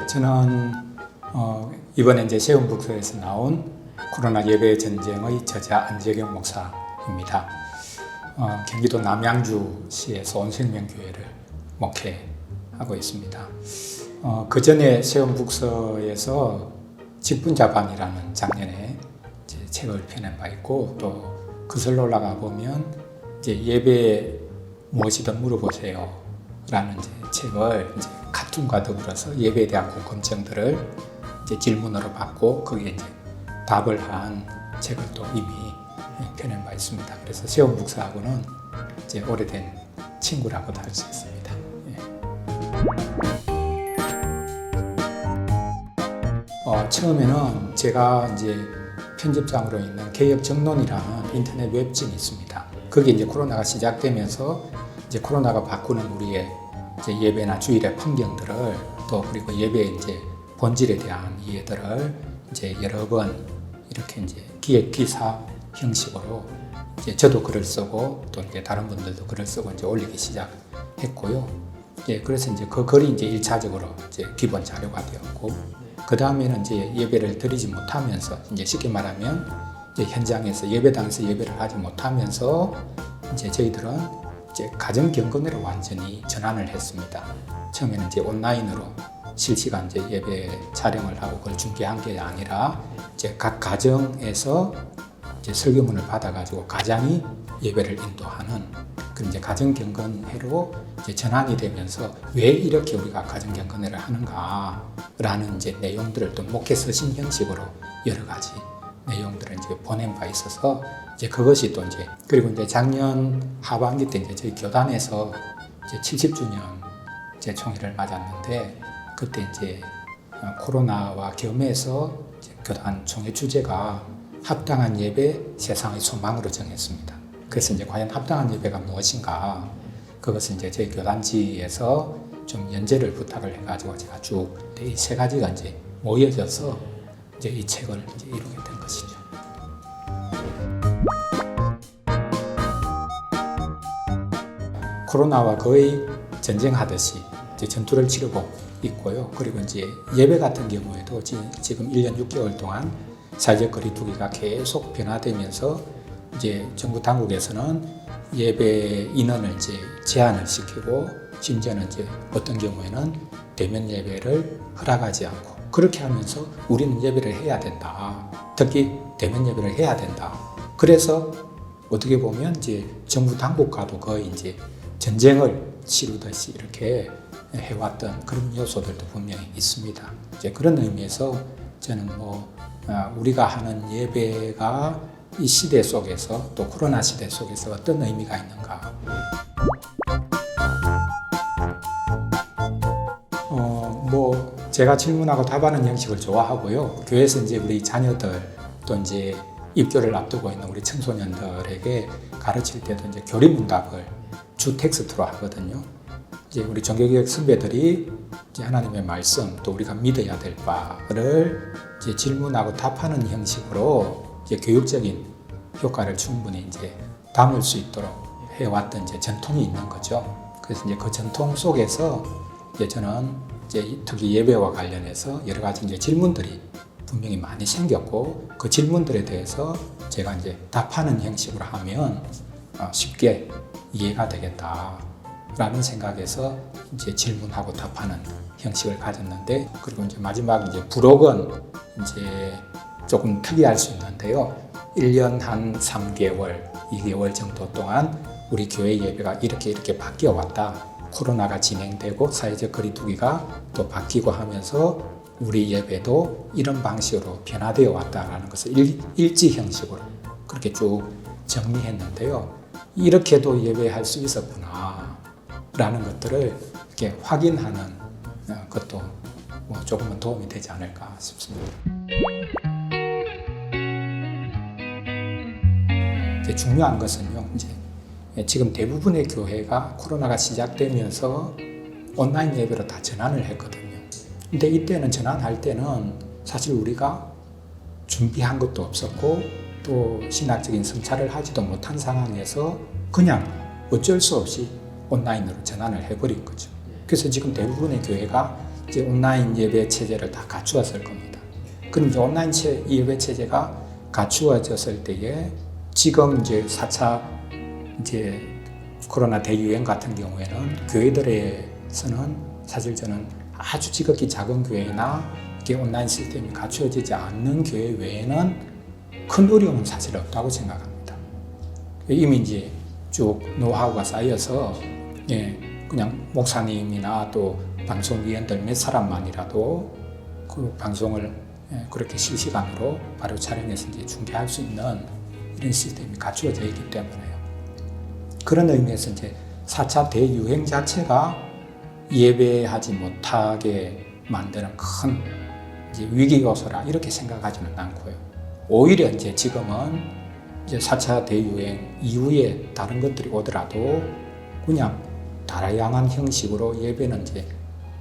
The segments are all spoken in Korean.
저는 이번에 이제 세운북서에서 나온 코로나 예배 전쟁의 저자 안재경 목사입니다. 경기도 남양주시에서 온생명교회를 목회하고 있습니다. 그 전에 세운북서에서 직분자반이라는 작년에 이제 책을 펴낸 바 있고, 또 그슬로 올라가 보면 이제 예배 무엇이든 물어보세요 라는 이제 책을 이제 카툰과 더불어서 예배에 대한 궁금증들을 이제 질문으로 받고 거기에 이제 답을 한 책을 또 이미 펴낸 바 있습니다. 그래서 세운 목사하고는 이제 오래된 친구라고도 할 수 있습니다. 처음에는 제가 이제 편집장으로 있는 개혁정론이라는 인터넷 웹진이 있습니다. 거기에 이제 코로나가 시작되면서 이제 코로나가 바꾸는 우리의 이제 예배나 주일의 풍경들을, 또 그리고 예배의 이제 본질에 대한 이해들을 이제 여러 번 이렇게 이제 기획 기사 형식으로 이제 저도 글을 쓰고 또 이제 다른 분들도 글을 쓰고 이제 올리기 시작했고요. 그래서 이제 그 글이 이제 1차적으로 이제 기본 자료가 되었고, 그 다음에는 이제 예배를 드리지 못하면서, 이제 쉽게 말하면 이제 현장에서 예배당에서 예배를 하지 못하면서 이제 저희들은 이제 가정 경건회로 완전히 전환을 했습니다. 처음에는 이제 온라인으로 실시간 이제 예배 촬영을 하고 그걸 중계한 게 아니라 이제 각 가정에서 이제 설교문을 받아가지고 가장이 예배를 인도하는 그 이제 가정 경건회로 이제 전환이 되면서 왜 이렇게 우리가 가정 경건회를 하는가라는 이제 내용들을 또 목회 서신 형식으로 여러 가지 내용들을 이제 보낸 바 있어서 이제 그것이 또 이제, 그리고 이제 작년 하반기 때 이제 저희 교단에서 이제 70주년 이제 총회를 맞았는데, 그때 이제 코로나와 겸해서 이제 교단 총회 주제가 합당한 예배 세상의 소망으로 정했습니다. 그래서 이제 과연 합당한 예배가 무엇인가, 그것은 이제 저희 교단지에서 좀 연재를 부탁을 해가지고 제가 쭉 이 세 가지가 이제 모여져서 이제 이 책을 이제 이루게 된 것이죠. 코로나와 거의 전쟁하듯이 이제 전투를 치르고 있고요. 그리고 이제 예배 같은 경우에도 지금 1년 6개월 동안 사회적 거리두기가 계속 변화되면서 이제 정부 당국에서는 예배 인원을 이제 제한을 시키고, 심지어는 이제 어떤 경우에는 대면 예배를 허락하지 않고, 그렇게 하면서 우리는 예배를 해야 된다. 특히 대면 예배를 해야 된다. 그래서 어떻게 보면 이제 정부 당국과도 거의 이제 전쟁을 치르듯이 이렇게 해왔던 그런 요소들도 분명히 있습니다. 이제 그런 의미에서 저는 우리가 하는 예배가 이 시대 속에서, 또 코로나 시대 속에서 어떤 의미가 있는가. 제가 질문하고 답하는 형식을 좋아하고요. 교회에서 이제 우리 자녀들, 또 이제 입교를 앞두고 있는 우리 청소년들에게 가르칠 때도 이제 교리문답을 주 텍스트로 하거든요. 이제 우리 종교개혁 선배들이 이제 하나님의 말씀, 또 우리가 믿어야 될 바를 이제 질문하고 답하는 형식으로 이제 교육적인 효과를 충분히 이제 담을 수 있도록 해왔던 이제 전통이 있는 거죠. 그래서 이제 그 전통 속에서 이제 저는 이제 특히 예배와 관련해서 여러 가지 이제 질문들이 분명히 많이 생겼고, 그 질문들에 대해서 제가 이제 답하는 형식으로 하면 쉽게 이해가 되겠다라는 생각에서 이제 질문하고 답하는 형식을 가졌는데, 그리고 이제 마지막 이제 부록은 이제 조금 특이할 수 있는데요. 1년 한 3개월, 2개월 정도 동안 우리 교회 예배가 이렇게 바뀌어 왔다. 코로나가 진행되고 사회적 거리두기가 또 바뀌고 하면서 우리 예배도 이런 방식으로 변화되어 왔다라는 것을 일지 형식으로 그렇게 쭉 정리했는데요. 이렇게도 예배할 수 있었구나 라는 것들을 이렇게 확인하는 것도 조금은 도움이 되지 않을까 싶습니다. 이제 중요한 것은요, 이제 지금 대부분의 교회가 코로나가 시작되면서 온라인 예배로 다 전환을 했거든요. 근데 이때는 전환할 때는 사실 우리가 준비한 것도 없었고, 또 신학적인 성찰을 하지도 못한 상황에서 그냥 어쩔 수 없이 온라인으로 전환을 해버린 거죠. 그래서 지금 대부분의 교회가 이제 온라인 예배 체제를 다 갖추었을 겁니다. 그럼 이제 온라인 예배 체제가 갖추어졌을 때에 지금 이제 4차 이제 코로나 대유행 같은 경우에는 교회들에서는 사실 저는 아주 지극히 작은 교회나 이게 온라인 시스템이 갖추어지지 않는 교회 외에는 큰 어려움은 사실 없다고 생각합니다. 이미 이제 쭉 노하우가 쌓여서 그냥 목사님이나 또 방송위원들 몇 사람만이라도 그 방송을 그렇게 실시간으로 바로 촬영해서 이제 중계할 수 있는 이런 시스템이 갖추어져 있기 때문에요. 그런 의미에서 이제 4차 대유행 자체가 예배하지 못하게 만드는 큰 이제 위기 요소라 이렇게 생각하지는 않고요. 오히려 이제 지금은 이제 4차 대유행 이후에 다른 것들이 오더라도 그냥 다양한 형식으로 예배는 이제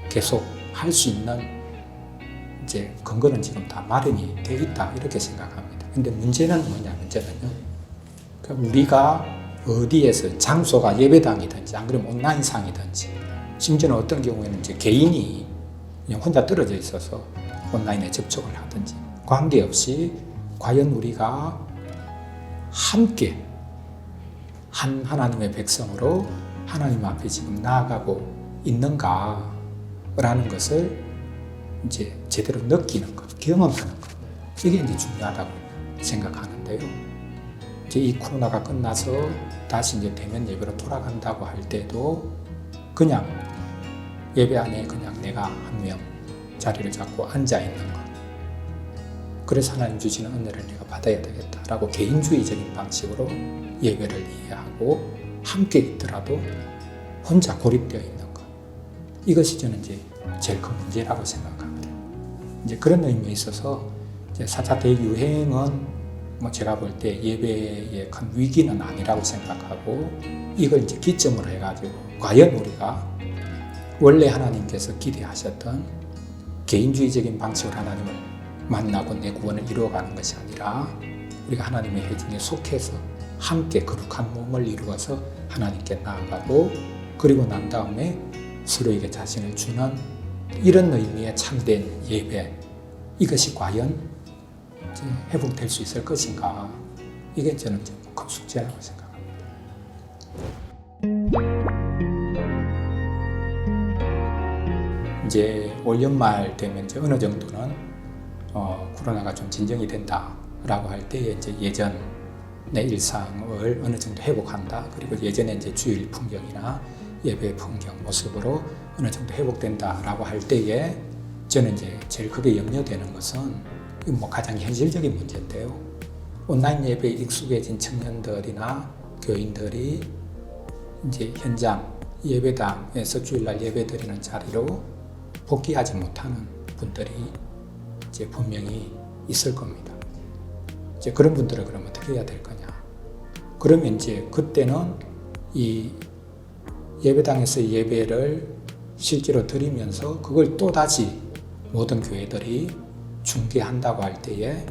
계속 할 수 있는 이제 근거는 지금 다 마련이 돼 있다 이렇게 생각합니다. 근데 문제는 뭐냐? 문제는요. 그러니까 우리가 어디에서 장소가 예배당이든지 안 그러면 온라인상이든지 심지어는 어떤 경우에는 이제 개인이 그냥 혼자 떨어져 있어서 온라인에 접촉을 하든지 관계없이 과연 우리가 함께 한 하나님의 백성으로 하나님 앞에 지금 나아가고 있는가라는 것을 이제 제대로 느끼는 것, 경험하는 것, 이게 이제 중요하다고 생각하는데요. 이제 이 코로나가 끝나서 다시 이제 대면 예배로 돌아간다고 할 때도 그냥 예배 안에 그냥 내가 한 명 자리를 잡고 앉아 있는 것. 그래서 하나님 주시는 은혜를 내가 받아야 되겠다라고 개인주의적인 방식으로 예배를 이해하고 함께 있더라도 혼자 고립되어 있는 것. 이것이 저는 이제 제일 큰 문제라고 생각합니다. 이제 그런 의미에 있어서 이제 4차 대유행은 뭐 제가 볼 때 예배의 큰 위기는 아니라고 생각하고 이걸 이제 기점으로 해가지고 과연 우리가 원래 하나님께서 기대하셨던 개인주의적인 방식으로 하나님을 만나고 내 구원을 이루어가는 것이 아니라 우리가 하나님의 회중에 속해서 함께 거룩한 몸을 이루어서 하나님께 나아가고 그리고 난 다음에 서로에게 자신을 주는 이런 의미의 참된 예배, 이것이 과연 이제 회복될 수 있을 것인가, 이게 저는 큰 숙제라고 생각합니다. 이제 올 연말 되면 이제 어느 정도는 코로나가 좀 진정이 된다라고 할 때 이제 예전의 일상을 어느 정도 회복한다. 그리고 예전에 이제 주일 풍경이나 예배 풍경 모습으로 어느 정도 회복된다라고 할 때에 저는 이제 제일 크게 염려되는 것은 뭐 가장 현실적인 문제인데요. 온라인 예배에 익숙해진 청년들이나 교인들이 이제 현장 예배당에서 주일날 예배드리는 자리로 복귀하지 못하는 분들이 이제 분명히 있을 겁니다. 이제 그런 분들은 그럼 어떻게 해야 될 거냐? 그러면 이제 그때는 이 예배당에서 예배를 실제로 드리면서 그걸 또 다시 모든 교회들이 중계한다고 할 때에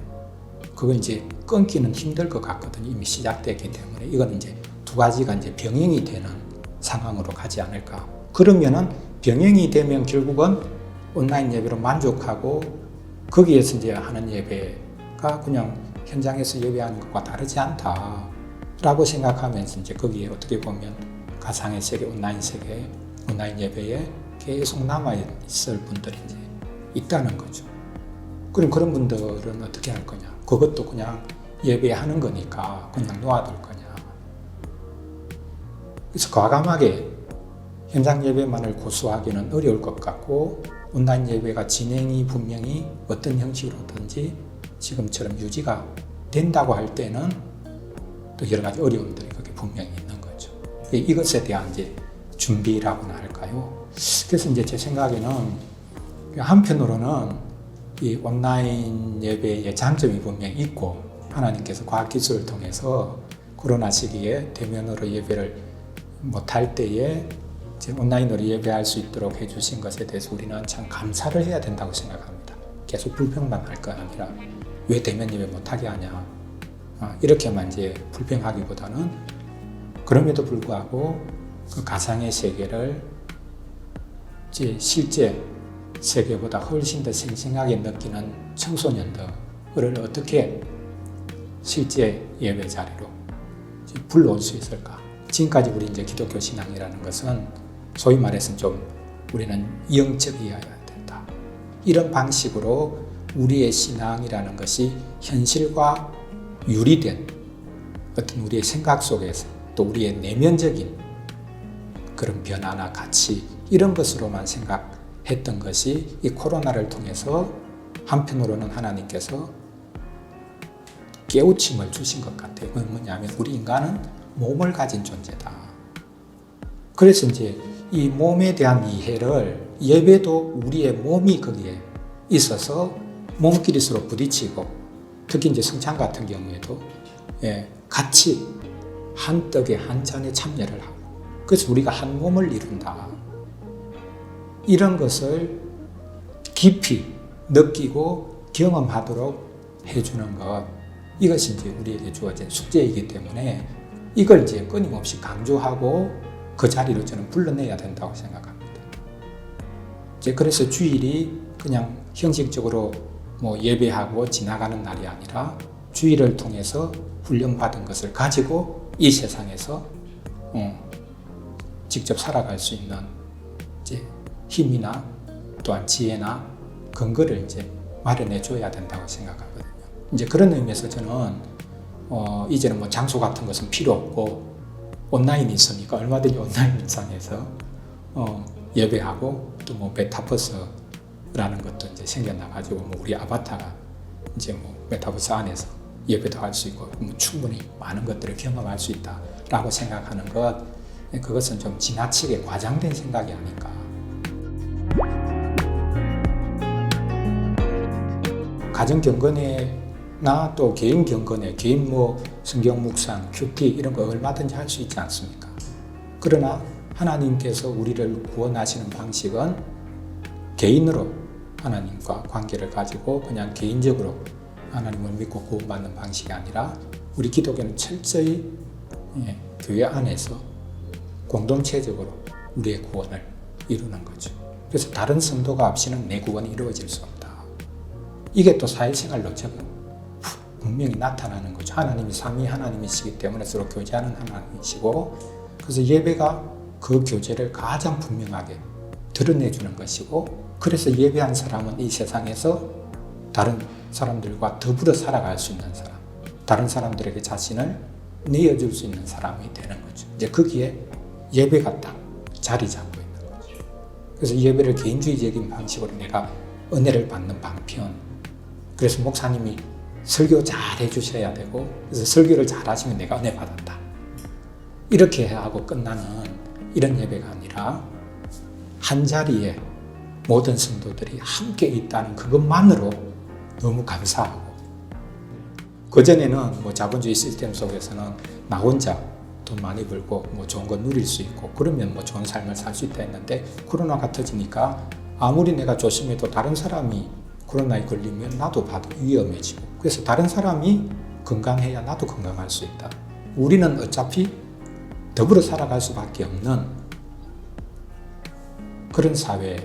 그걸 이제 끊기는 힘들 것 같거든요. 이미 시작됐기 때문에 이건 이제 두 가지가 이제 병행이 되는 상황으로 가지 않을까. 그러면은 병행이 되면 결국은 온라인 예배로 만족하고 거기에서 이제 하는 예배가 그냥 현장에서 예배하는 것과 다르지 않다라고 생각하면서 이제 거기에 어떻게 보면 가상의 세계, 온라인 세계, 온라인 예배에 계속 남아있을 분들이 이제 있다는 거죠. 그럼 그런 분들은 어떻게 할 거냐? 그것도 그냥 예배하는 거니까 그냥 놓아둘 거냐? 그래서 과감하게 현장 예배만을 고수하기는 어려울 것 같고 온라인 예배가 진행이 분명히 어떤 형식으로든지 지금처럼 유지가 된다고 할 때는 또 여러 가지 어려움들이 그게 분명히 있는 거죠. 이것에 대한 이제 준비라고나 할까요? 그래서 이제 제 생각에는 한편으로는 이 온라인 예배의 장점이 분명히 있고 하나님께서 과학기술을 통해서 코로나 시기에 대면으로 예배를 못할 때에 이제 온라인으로 예배할 수 있도록 해주신 것에 대해서 우리는 참 감사를 해야 된다고 생각합니다. 계속 불평만 할 거 아니라 왜 대면 예배 못하게 하냐 이렇게만 이제 불평하기보다는 그럼에도 불구하고 그 가상의 세계를 이제 실제 세계보다 훨씬 더 생생하게 느끼는 청소년들을 어떻게 실제 예배 자리로 불러올 수 있을까? 지금까지 우리 이제 기독교 신앙이라는 것은 소위 말해서 좀 우리는 영적이어야 된다. 이런 방식으로 우리의 신앙이라는 것이 현실과 유리된 어떤 우리의 생각 속에서 또 우리의 내면적인 그런 변화나 가치 이런 것으로만 생각했던 것이 이 코로나를 통해서 한편으로는 하나님께서 깨우침을 주신 것 같아요. 그건 뭐냐면 우리 인간은 몸을 가진 존재다. 그래서 이제 이 몸에 대한 이해를 예배도 우리의 몸이 거기에 있어서 몸끼리 서로 부딪히고 특히 이제 성찬 같은 경우에도 같이 한 떡에 한 잔에 참여를 하고 그래서 우리가 한 몸을 이룬다. 이런 것을 깊이 느끼고 경험하도록 해주는 것 이것이 이제 우리에게 주어진 숙제이기 때문에 이걸 이제 끊임없이 강조하고 그 자리로 저는 불러내야 된다고 생각합니다. 이제 그래서 주일이 그냥 형식적으로 뭐 예배하고 지나가는 날이 아니라 주일을 통해서 훈련받은 것을 가지고 이 세상에서 직접 살아갈 수 있는 이제 힘이나 또한 지혜나 근거를 이제 마련해 줘야 된다고 생각하거든요. 이제 그런 의미에서 저는 이제는 뭐 장소 같은 것은 필요 없고 온라인이 있으니까 얼마든지 온라인 상에서 예배하고 또 뭐 메타버스라는 것도 이제 생겨나가지고 뭐 우리 아바타가 이제 뭐 메타버스 안에서 예배도 할 수 있고 뭐 충분히 많은 것들을 경험할 수 있다라고 생각하는 것 그것은 좀 지나치게 과장된 생각이 아닐까. 가정 경건회나 또 개인 경건회, 개인 뭐 성경 묵상, 큐티 이런 거 얼마든지 할 수 있지 않습니까? 그러나 하나님께서 우리를 구원하시는 방식은 개인으로 하나님과 관계를 가지고 그냥 개인적으로 하나님을 믿고 구원받는 방식이 아니라 우리 기독교는 철저히 교회 안에서 공동체적으로 우리의 구원을 이루는 거죠. 그래서 다른 성도가 없이는 내 구원이 이루어질 수 없다. 이게 또 사회생활로 분명히 나타나는 거죠. 하나님이 삼위 하나님이시기 때문에 서로 교제하는 하나님이시고 그래서 예배가 그 교제를 가장 분명하게 드러내주는 것이고 그래서 예배한 사람은 이 세상에서 다른 사람들과 더불어 살아갈 수 있는 사람, 다른 사람들에게 자신을 내어줄 수 있는 사람이 되는 거죠. 이제 거기에 예배가 딱 자리 잡고 있는 거죠. 그래서 예배를 개인주의적인 방식으로 내가 은혜를 받는 방편. 그래서 목사님이 설교 잘 해주셔야 되고, 그래서 설교를 잘 하시면 내가 은혜 받았다. 이렇게 하고 끝나는 이런 예배가 아니라 한 자리에 모든 성도들이 함께 있다는 그것만으로 너무 감사하고 그전에는 뭐 자본주의 시스템 속에서는 나 혼자 돈 많이 벌고 뭐 좋은 거 누릴 수 있고 그러면 뭐 좋은 삶을 살 수 있다 했는데 코로나가 터지니까 아무리 내가 조심해도 다른 사람이 코로나에 걸리면 나도 위험해지고 그래서 다른 사람이 건강해야 나도 건강할 수 있다. 우리는 어차피 더불어 살아갈 수밖에 없는 그런 사회,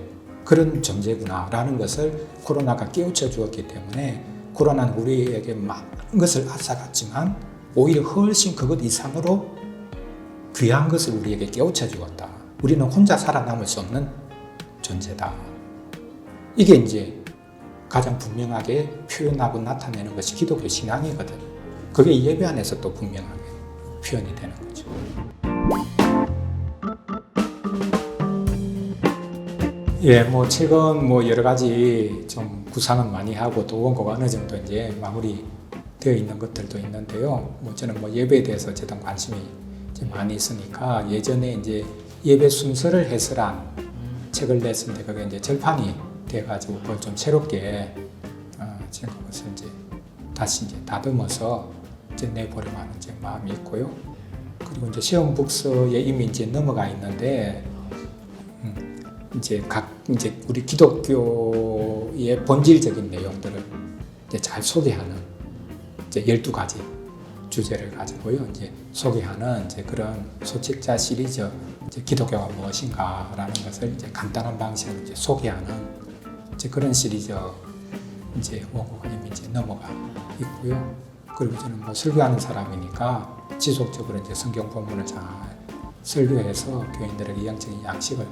그런 존재구나라는 것을 코로나가 깨우쳐 주었기 때문에 코로나는 우리에게 많은 것을 앗아갔지만 오히려 훨씬 그것 이상으로 귀한 것을 우리에게 깨우쳐 주었다. 우리는 혼자 살아남을 수 없는 존재다. 이게 이제 가장 분명하게 표현하고 나타내는 것이 기독교 신앙이거든. 그게 예배 안에서 또 분명하게 표현이 되는 거죠. 예, 뭐 최근 뭐 여러 가지 좀 구상은 많이 하고 또 원고가 어느 정도 이제 마무리되어 있는 것들도 있는데요. 뭐 저는 뭐 예배에 대해서 어쨌든 관심이 이제 많이 있으니까 예전에 이제 예배 순서를 해설한 책을 냈는데 그게 이제 절판이 돼가지고 그걸 좀 새롭게 지금 그것을 이제 다시 이제 다듬어서 이제 내보려고 하는 이제 마음이 있고요. 그리고 이제 시험 북서에 이미 이제 넘어가 있는데 이제 이제 우리 기독교의 본질적인 내용들을 이제 잘 소개하는 이제 12가지 주제를 가지고요. 이제 소개하는 이제 그런 소책자 시리즈 이제 기독교가 무엇인가라는 것을 이제 간단한 방식으로 이제 소개하는 이제 그런 시리즈 이제 원고가 이제 넘어가 있고요. 그리고 저는 뭐 설교하는 사람이니까 지속적으로 이제 성경 본문을 잘 설교해서 교인들에게 영적인 양식을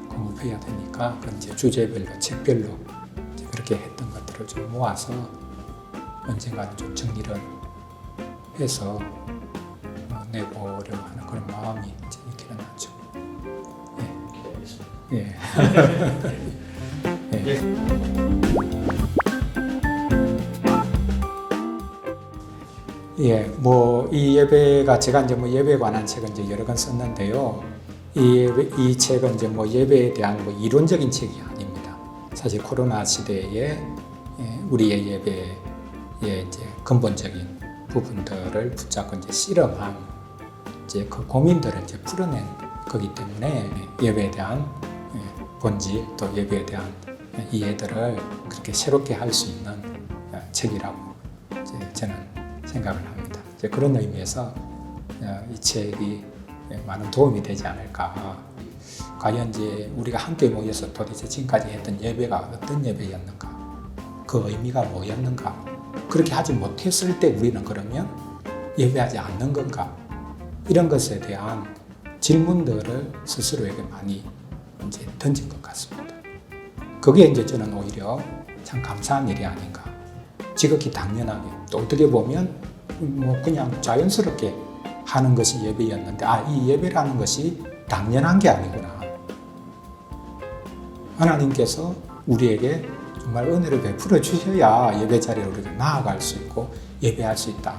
공급해야 되니까 그 이제 주제별로 책별로 이제 그렇게 했던 것들을 좀 모아서 언젠가는 좀 정리를 해서 내보려고 하는 그런 마음이 이제 있기는 하죠. 예. 예. 예, 뭐 이 예배가 제가 이제 뭐 예배에 관한 책은 이제 여러 권 썼는데요. 이 책은 이제 뭐 예배에 대한 뭐 이론적인 책이 아닙니다. 사실 코로나 시대에 우리의 예배의 이제 근본적인 부분들을 붙잡고 이제 실험한 이제 그 고민들을 이제 풀어낸 거기 때문에 예배에 대한 본질 또 예배에 대한 이해들을 그렇게 새롭게 할 수 있는 책이라고 이제 저는 생각을 합니다. 이제 그런 의미에서 이 책이 많은 도움이 되지 않을까. 과연 이제 우리가 함께 모여서 도대체 지금까지 했던 예배가 어떤 예배였는가, 그 의미가 뭐였는가, 그렇게 하지 못했을 때 우리는 그러면 예배하지 않는 건가, 이런 것에 대한 질문들을 스스로에게 많이 이제 던진 것 같습니다. 그게 이제 저는 오히려 참 감사한 일이 아닌가. 지극히 당연하게 또 어떻게 보면 뭐 그냥 자연스럽게 하는 것이 예배였는데 이 예배라는 것이 당연한 게 아니구나. 하나님께서 우리에게 정말 은혜를 베풀어 주셔야 예배 자리에 우리가 나아갈 수 있고 예배할 수 있다.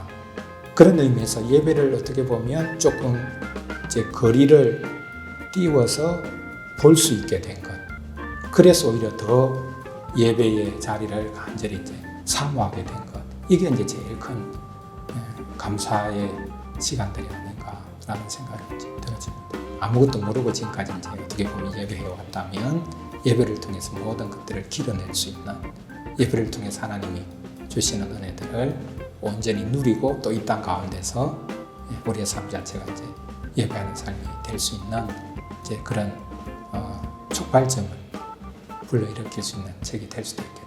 그런 의미에서 예배를 어떻게 보면 조금 이제 거리를 띄워서 볼 수 있게 된 것. 그래서 오히려 더 예배의 자리를 간절히 이제 사모하게 된 것. 이게 이제 제일 큰 감사의 시간들이 아닌가라는 생각이 들어집니다. 아무것도 모르고 지금까지 이제 어떻게 보면 예배해 왔다면 예배를 통해서 모든 것들을 길어낼 수 있는, 예배를 통해서 하나님이 주시는 은혜들을 온전히 누리고 또 이 땅 가운데서 우리의 삶 자체가 이제 예배하는 삶이 될 수 있는 이제 그런 촉발점을 불러일으킬 수 있는 책이 될 수도 있겠습니다.